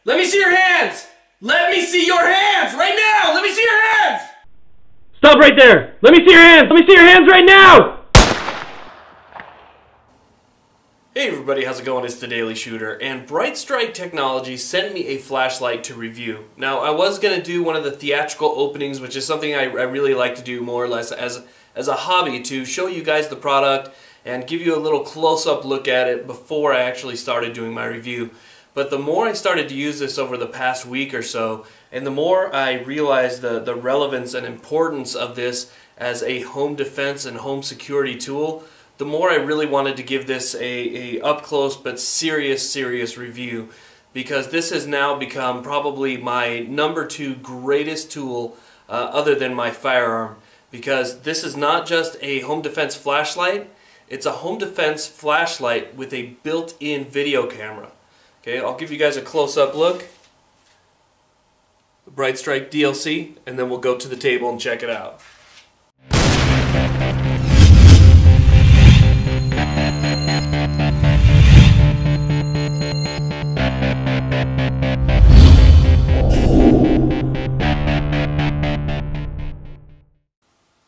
Let me see your hands! Let me see your hands right now! Let me see your hands! Stop right there! Let me see your hands! Let me see your hands right now! Hey everybody, how's it going? It's the Daily Shooter, and Brite-Strike Technology sent me a flashlight to review. Now, I was going to do one of the theatrical openings, which is something I really like to do more or less as a hobby, to show you guys the product and give you a little close-up look at it before I actually started doing my review. But the more I started to use this over the past week or so, and the more I realized the relevance and importance of this as a home defense and home security tool, the more I really wanted to give this a up-close but serious review, because this has now become probably my #2 greatest tool other than my firearm, because this is not just a home defense flashlight, it's a home defense flashlight with a built-in video camera. Okay, I'll give you guys a close-up look. The Brite-Strike DLC, and then we'll go to the table and check it out.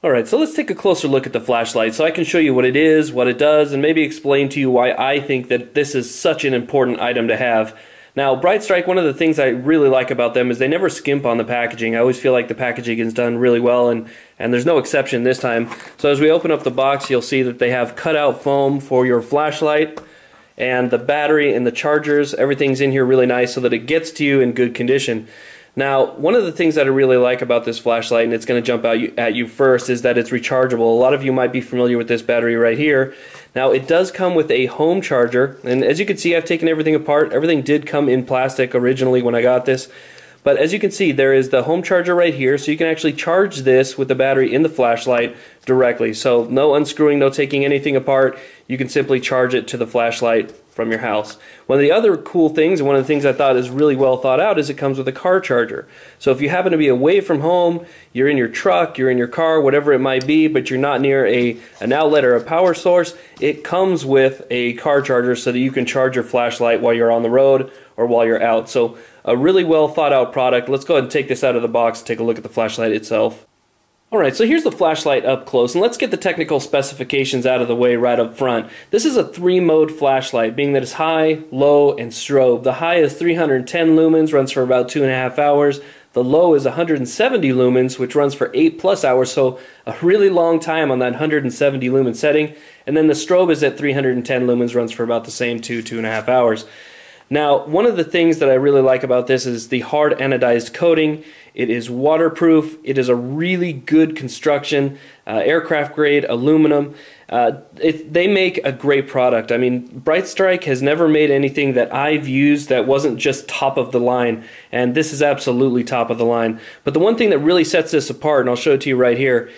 Alright, so let's take a closer look at the flashlight so I can show you what it is, what it does, and maybe explain to you why I think that this is such an important item to have. Now, Brite-Strike, one of the things I really like about them is they never skimp on the packaging. I always feel like the packaging is done really well, and there's no exception this time. So as we open up the box, you'll see that they have cutout foam for your flashlight, and the battery and the chargers, everything's in here really nice so that it gets to you in good condition. Now, one of the things that I really like about this flashlight, and it's going to jump out at you first, is that it's rechargeable. A lot of you might be familiar with this battery right here. Now, it does come with a home charger, and as you can see, I've taken everything apart. Everything did come in plastic originally when I got this. But as you can see, there is the home charger right here, so you can actually charge this with the battery in the flashlight directly. So no unscrewing, no taking anything apart. You can simply charge it to the flashlight from your house. One of the other cool things, and one of the things I thought is really well thought out, is it comes with a car charger. So if you happen to be away from home, you're in your truck, you're in your car, whatever it might be, but you're not near an outlet or a power source, it comes with a car charger so that you can charge your flashlight while you're on the road or while you're out. So a really well thought out product. Let's go ahead and take this out of the box and take a look at the flashlight itself. Alright, so here's the flashlight up close, and let's get the technical specifications out of the way right up front. This is a 3-mode flashlight, being that it's high, low, and strobe. The high is 310 lumens, runs for about 2.5 hours. The low is 170 lumens, which runs for 8+ hours, so a really long time on that 170 lumen setting. And then the strobe is at 310 lumens, runs for about the same 2.5 hours. Now, one of the things that I really like about this is the hard anodized coating. It is waterproof. It is a really good construction, aircraft grade aluminum. They make a great product. I mean, Brite-Strike has never made anything that I've used that wasn't just top of the line, and this is absolutely top of the line. But the one thing that really sets this apart, and I'll show it to you right here,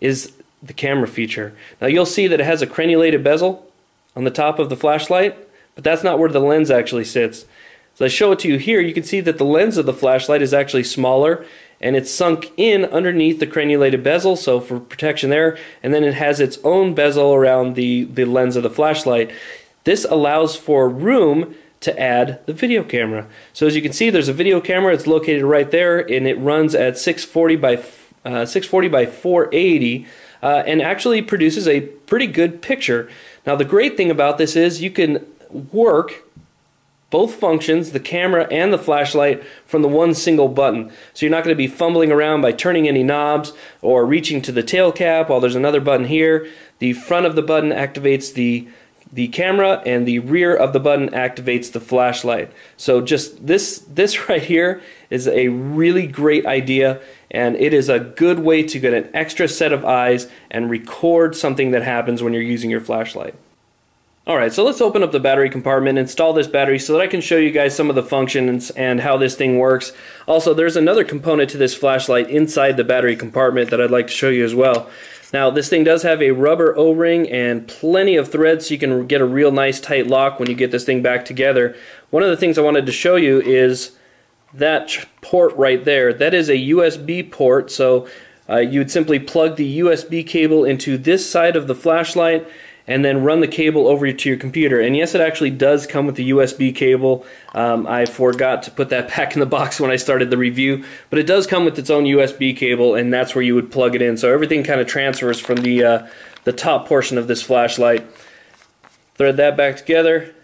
is the camera feature. Now you'll see that it has a crenulated bezel on the top of the flashlight, but that's not where the lens actually sits. So I show it to you here, you can see that the lens of the flashlight is actually smaller, and it's sunk in underneath the crenulated bezel, so for protection there, and then it has its own bezel around the lens of the flashlight. This allows for room to add the video camera. So as you can see, there's a video camera. It's located right there, and it runs at 640 by 480, and actually produces a pretty good picture. Now the great thing about this is you can work both functions, the camera and the flashlight, from the one single button. So you're not going to be fumbling around by turning any knobs or reaching to the tail cap while there's another button here. The front of the button activates the camera, and the rear of the button activates the flashlight. So just this right here is a really great idea, and it is a good way to get an extra set of eyes and record something that happens when you're using your flashlight. Alright, so let's open up the battery compartment, install this battery so that I can show you guys some of the functions and how this thing works. Also, there's another component to this flashlight inside the battery compartment that I'd like to show you as well. Now, this thing does have a rubber O-ring and plenty of thread, so you can get a real nice tight lock when you get this thing back together. One of the things I wanted to show you is that port right there. That is a USB port, so you would simply plug the USB cable into this side of the flashlight, and then run the cable over to your computer. And yes, it actually does come with the USB cable. I forgot to put that back in the box when I started the review, but it does come with its own USB cable, and that's where you would plug it in. So everything kind of transfers from the top portion of this flashlight. Thread that back together,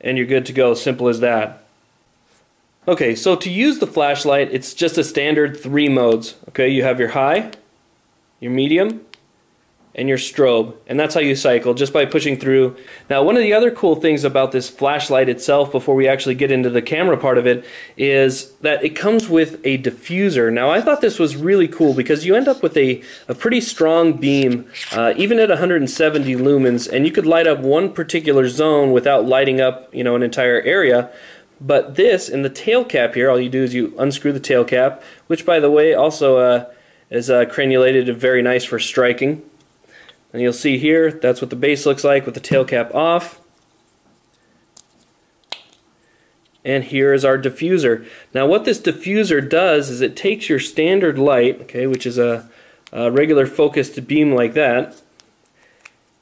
and you're good to go. Simple as that. Okay, so to use the flashlight, it's just a standard 3 modes. Okay, you have your high, your medium, and your strobe, and that's how you cycle, just by pushing through. Now, one of the other cool things about this flashlight itself, before we actually get into the camera part of it, is that it comes with a diffuser. Now, I thought this was really cool because you end up with a pretty strong beam, even at 170 lumens, and you could light up one particular zone without lighting up, you know, an entire area. But this, in the tail cap here, all you do is you unscrew the tail cap, which, by the way, also is crenulated and very nice for striking. And you'll see here, that's what the base looks like with the tail cap off. And here is our diffuser. Now what this diffuser does is it takes your standard light, okay, which is a regular focused beam like that,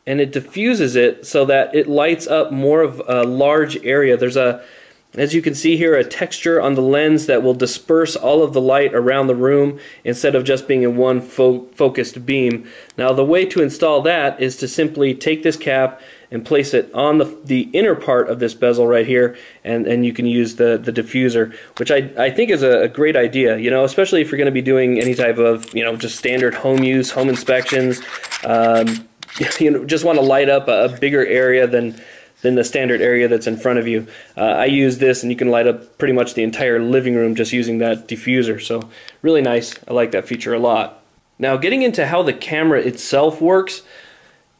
and it diffuses it so that it lights up more of a large area. There's as you can see here, a texture on the lens that will disperse all of the light around the room instead of just being in one focused beam. Now the way to install that is to simply take this cap and place it on the inner part of this bezel right here, and you can use the diffuser, which I think is a great idea, you know, especially if you're going to be doing any type of, you know, just standard home use, home inspections, you know, just want to light up a bigger area than the standard area that's in front of you. I use this, and you can light up pretty much the entire living room just using that diffuser. So really nice. I like that feature a lot. Now, getting into how the camera itself works,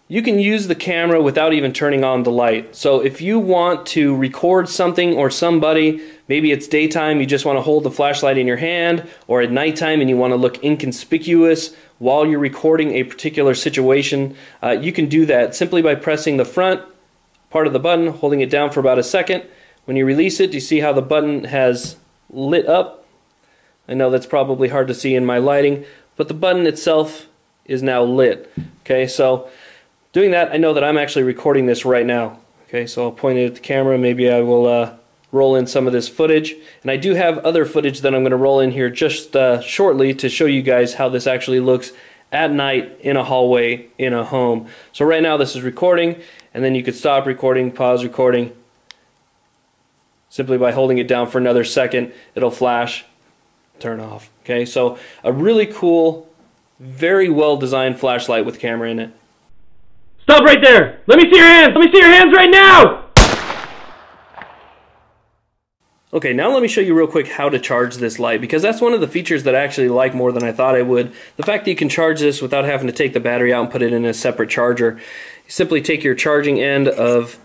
you can use the camera without even turning on the light. So if you want to record something or somebody, maybe it's daytime, you just want to hold the flashlight in your hand, or at nighttime and you want to look inconspicuous while you're recording a particular situation, you can do that simply by pressing the front part of the button, holding it down for about a second. When you release it, you see how the button has lit up. I know that's probably hard to see in my lighting, but the button itself is now lit. Okay, so doing that, I know that I'm actually recording this right now. Okay, so I'll point it at the camera. Maybe I will roll in some of this footage, and I do have other footage that I'm going to roll in here just shortly to show you guys how this actually looks at night in a hallway in a home. So right now this is recording, and then you could stop recording, pause recording. Simply by holding it down for another second, it'll flash, turn off. Okay, so a really cool, very well designed flashlight with camera in it. Stop right there! Let me see your hands! Let me see your hands right now! Okay, now let me show you real quick how to charge this light, because that's one of the features that I actually like more than I thought I would. The fact that you can charge this without having to take the battery out and put it in a separate charger. You simply take your charging end of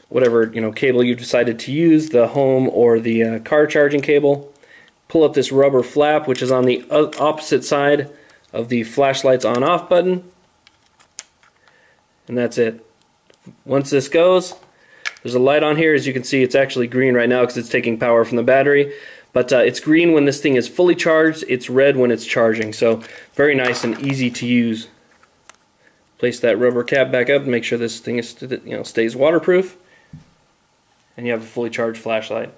whatever, you know, cable you decided to use, the home or the car charging cable. Pull up this rubber flap, which is on the opposite side of the flashlight's on-off button. And that's it. Once this goes, there's a light on here. As you can see, it's actually green right now because it's taking power from the battery. But it's green when this thing is fully charged. It's red when it's charging. So very nice and easy to use. Place that rubber cap back up and make sure this thing is, you know, stays waterproof. And you have a fully charged flashlight.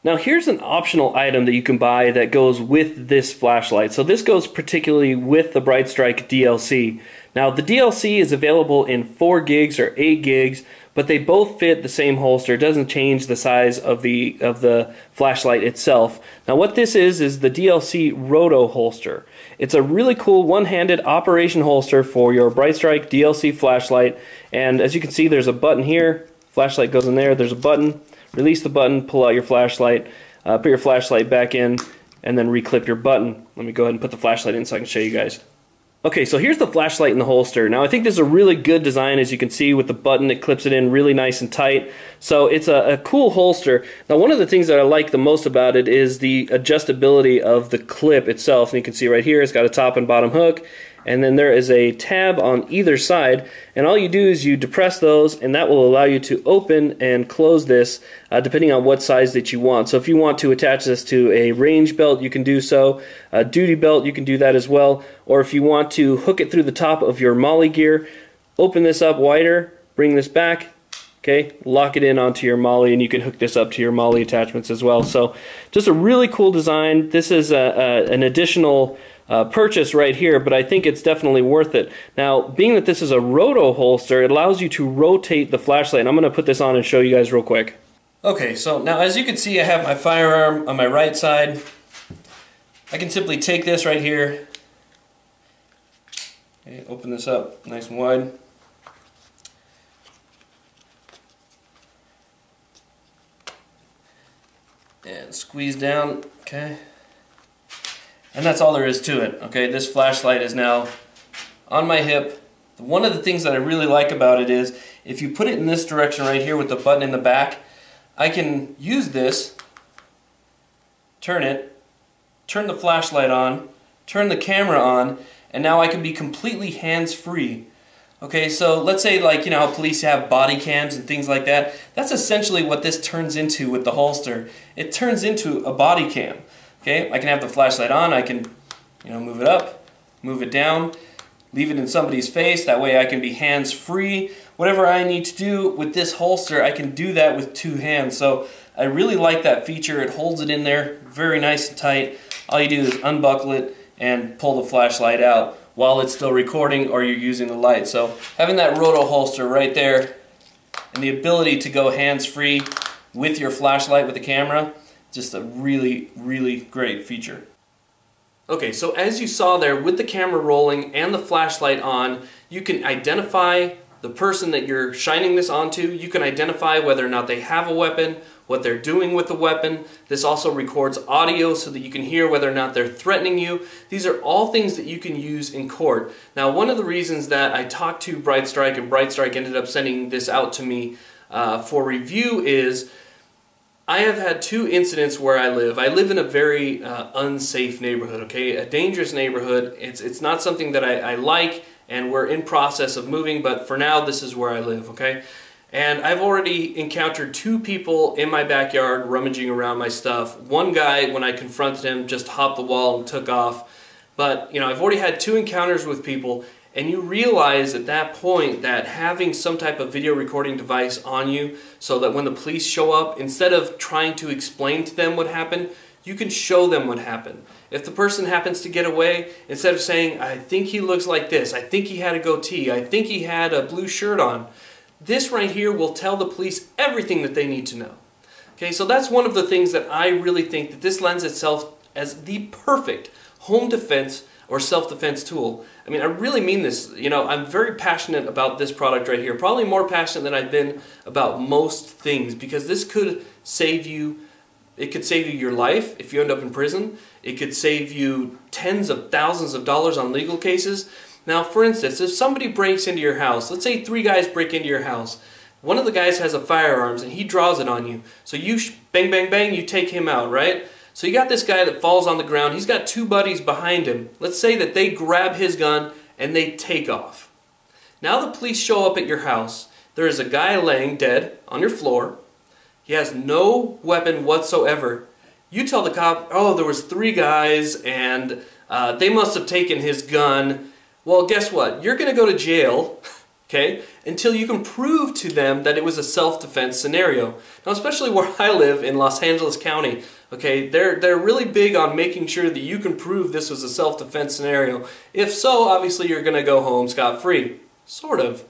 Now here's an optional item that you can buy that goes with this flashlight. So this goes particularly with the Brite-Strike DLC. Now the DLC is available in 4 gigs or 8 gigs, but they both fit the same holster. It doesn't change the size of the flashlight itself. Now what this is the DLC Roto holster. It's a really cool one-handed operation holster for your Brite-Strike DLC flashlight, and as you can see, there's a button here. Flashlight goes in there, there's a button. Release the button, pull out your flashlight, put your flashlight back in, and then reclip your button. Let me go ahead and put the flashlight in so I can show you guys. Okay, so here's the flashlight in the holster. Now I think this is a really good design, as you can see with the button. It clips it in really nice and tight. So it's a cool holster. Now one of the things that I like the most about it is the adjustability of the clip itself. And you can see right here it's got a top and bottom hook. And then there is a tab on either side, and all you do is you depress those, and that will allow you to open and close this depending on what size that you want. So if you want to attach this to a range belt, you can do so. A duty belt, you can do that as well. Or if you want to hook it through the top of your molly gear, open this up wider, bring this back, okay, lock it in onto your MOLLE, and you can hook this up to your MOLLE attachments as well. So just a really cool design. This is an additional purchase right here, but I think it's definitely worth it. Now, being that this is a roto holster, it allows you to rotate the flashlight. And I'm going to put this on and show you guys real quick. Okay, so now as you can see, I have my firearm on my right side. I can simply take this right here, okay, open this up nice and wide. And squeeze down, okay. And that's all there is to it, okay. This flashlight is now on my hip. One of the things that I really like about it is if you put it in this direction right here with the button in the back, I can use this, turn it, turn the flashlight on, turn the camera on, and now I can be completely hands-free. Okay, so let's say, like, you know how police have body cams and things like that. That's essentially what this turns into with the holster. It turns into a body cam. Okay, I can have the flashlight on, I can, you know, move it up, move it down, leave it in somebody's face. That way I can be hands-free. Whatever I need to do with this holster, I can do that with two hands. So I really like that feature. It holds it in there very nice and tight. All you do is unbuckle it and pull the flashlight out while it's still recording or you're using the light. So having that roto holster right there and the ability to go hands-free with your flashlight with the camera, just a really, really great feature. Okay, so as you saw there, with the camera rolling and the flashlight on, you can identify the person that you're shining this onto. You can identify whether or not they have a weapon, what they're doing with the weapon. This also records audio so that you can hear whether or not they're threatening you. These are all things that you can use in court. Now, one of the reasons that I talked to Brite-Strike and Brite-Strike ended up sending this out to me for review is I have had two incidents where I live. I live in a very unsafe neighborhood, okay? A dangerous neighborhood. It's not something that I like, and we're in process of moving, but for now, this is where I live, okay? And I've already encountered two people in my backyard rummaging around my stuff. One guy, when I confronted him, just hopped the wall and took off. But, you know, I've already had two encounters with people, and you realize at that point that having some type of video recording device on you so that when the police show up, instead of trying to explain to them what happened, you can show them what happened. If the person happens to get away, instead of saying, I think he looks like this, I think he had a goatee, I think he had a blue shirt on, this right here will tell the police everything that they need to know. Okay, so that's one of the things that I really think that this lends itself as the perfect home defense or self-defense tool. I mean, I really mean this. You know, I'm very passionate about this product right here, probably more passionate than I've been about most things, because this could save you. It could save you your life if you end up in prison. It could save you tens of thousands of dollars on legal cases. Now, for instance, if somebody breaks into your house, let's say 3 guys break into your house. One of the guys has a firearms and he draws it on you. So you bang, bang, bang, you take him out, right? So you got this guy that falls on the ground. He's got 2 buddies behind him. Let's say that they grab his gun and they take off. Now the police show up at your house. There is a guy laying dead on your floor. He has no weapon whatsoever. You tell the cop, oh, there was 3 guys and they must have taken his gun. Well, guess what? You're going to go to jail, okay, until you can prove to them that it was a self-defense scenario. Now, especially where I live in Los Angeles County, okay, they're really big on making sure that you can prove this was a self-defense scenario. If so, obviously you're going to go home scot-free, sort of.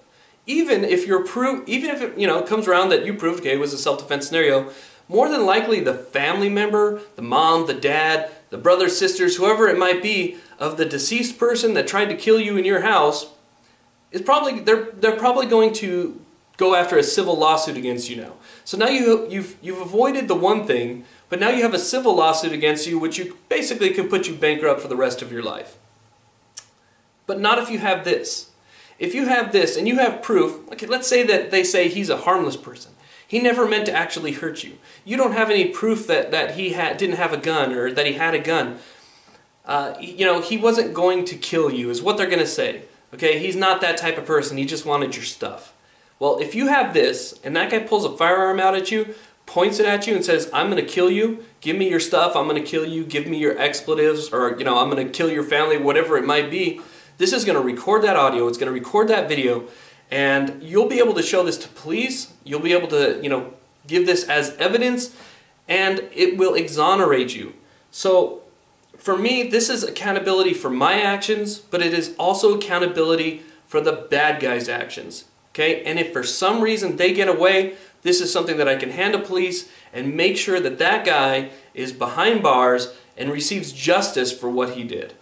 Even if it, you know, comes around that you proved, okay, it was a self-defense scenario, more than likely the family member, the mom, the dad, the brothers, sisters, whoever it might be, of the deceased person that tried to kill you in your house, is probably they're probably going to go after a civil lawsuit against you now. So now you've avoided the one thing, but now you have a civil lawsuit against you, which you basically can put you bankrupt for the rest of your life. But not if you have this. If you have this and you have proof, okay, let's say that they say he's a harmless person. He never meant to actually hurt you. You don't have any proof that he didn't have a gun or that he had a gun. You know, he wasn't going to kill you is what they're going to say. Okay, he's not that type of person. He just wanted your stuff. Well, if you have this and that guy pulls a firearm out at you, points it at you and says, I'm going to kill you, give me your stuff, I'm going to kill you, give me your expletives, or, you know, I'm going to kill your family, whatever it might be, this is going to record that audio, it's going to record that video, and you'll be able to show this to police. You'll be able to, give this as evidence, and it will exonerate you. So for me, this is accountability for my actions, but it is also accountability for the bad guy's actions. Okay? And if for some reason they get away, this is something that I can hand to police and make sure that that guy is behind bars and receives justice for what he did.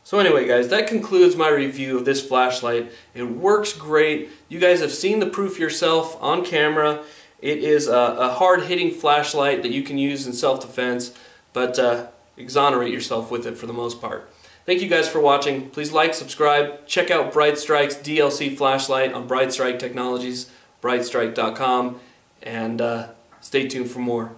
So anyway, guys, that concludes my review of this flashlight. It works great. You guys have seen the proof yourself on camera. It is a hard-hitting flashlight that you can use in self-defense, but exonerate yourself with it for the most part. Thank you guys for watching. Please like, subscribe, check out Brite-Strike's DLC Flashlight on Brite-Strike Technologies, britestrike.com, and stay tuned for more.